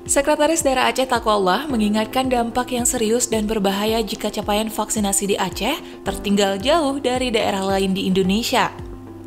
Sekretaris Daerah Aceh Taqwallah mengingatkan dampak yang serius dan berbahaya jika capaian vaksinasi di Aceh tertinggal jauh dari daerah lain di Indonesia.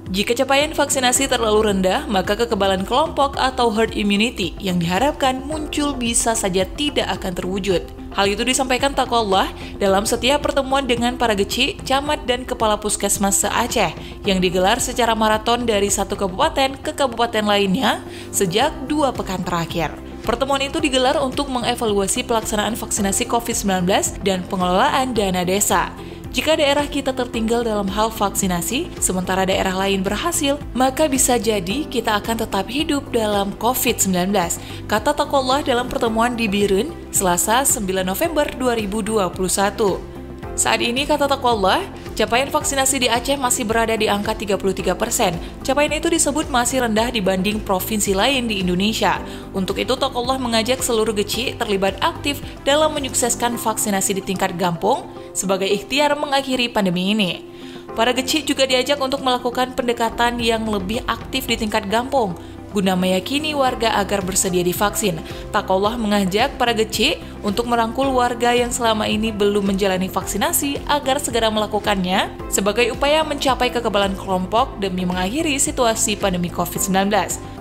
Jika capaian vaksinasi terlalu rendah, maka kekebalan kelompok atau herd immunity yang diharapkan muncul bisa saja tidak akan terwujud. Hal itu disampaikan Taqwallah dalam setiap pertemuan dengan para geci, camat, dan kepala puskesmas se-Aceh yang digelar secara maraton dari satu kabupaten ke kabupaten lainnya sejak 2 pekan terakhir. Pertemuan itu digelar untuk mengevaluasi pelaksanaan vaksinasi COVID-19 dan pengelolaan dana desa. Jika daerah kita tertinggal dalam hal vaksinasi, sementara daerah lain berhasil, maka bisa jadi kita akan tetap hidup dalam COVID-19, kata Taqwallah dalam pertemuan di Biren, Selasa 9 November 2021. Saat ini, kata Taqwallah, capaian vaksinasi di Aceh masih berada di angka 33%. Capaian itu disebut masih rendah dibanding provinsi lain di Indonesia. Untuk itu, Taqwallah mengajak seluruh geci terlibat aktif dalam menyukseskan vaksinasi di tingkat kampung sebagai ikhtiar mengakhiri pandemi ini. Para geci juga diajak untuk melakukan pendekatan yang lebih aktif di tingkat kampung, guna meyakini warga agar bersedia divaksin. Taqwallah mengajak para geci untuk merangkul warga yang selama ini belum menjalani vaksinasi agar segera melakukannya sebagai upaya mencapai kekebalan kelompok demi mengakhiri situasi pandemi COVID-19.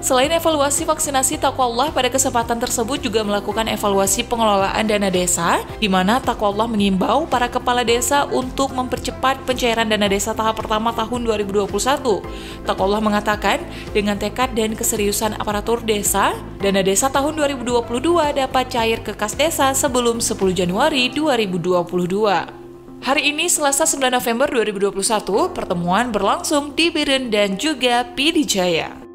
Selain evaluasi vaksinasi, Taqwallah pada kesempatan tersebut juga melakukan evaluasi pengelolaan dana desa, di mana Taqwallah mengimbau para kepala desa untuk mempercepat pencairan dana desa tahap pertama tahun 2021. Taqwallah mengatakan, dengan tekad dan keseriusan aparatur desa, dana desa tahun 2022 dapat cair ke kas desa sebelum 10 Januari 2022. Hari ini, Selasa 9 November 2021, pertemuan berlangsung di Biren dan juga Pidijaya.